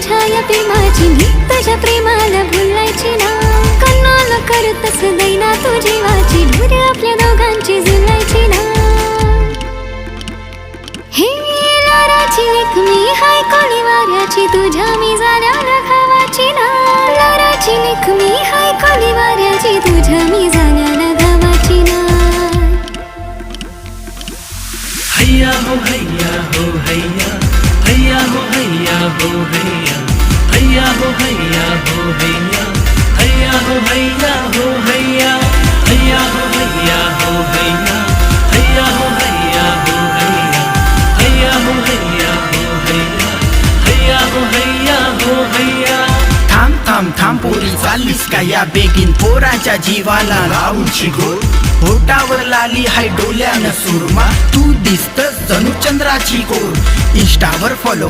तुझ्या या प्रेमाची मी तुझ्या प्रेमाला भुलायची ना कन्नाला करतस दैना तू जीवाची ढोर आपल्या दोघांची जुलायची ना हे लाराची लेक मी हाय कोणी वाऱ्याची तुझ्या मी जाण्याला गावाची ना लाराची लेक मी हाय कोणी वाऱ्याची तुझ्या मी जाण्याला गावाची ना हैया हो हैया हो हैया हैया हो हैया हो हैया हैया हो हैया हो हैया हैया हो हैया हो हैया हैया हो हैया हो हैया हैया हो हैया हो हैया हैया हो हैया हो हैया हैया हो हैया हो हैया थांब थांब थांब पोरी चाललीस का या बेगीन पोराच्या जीवाला लावूची घोर होटावर लाली हाय डोल्यानं सुरमा तू दिसतस जणू चंद्राची कोर इंस्टावर फॉलो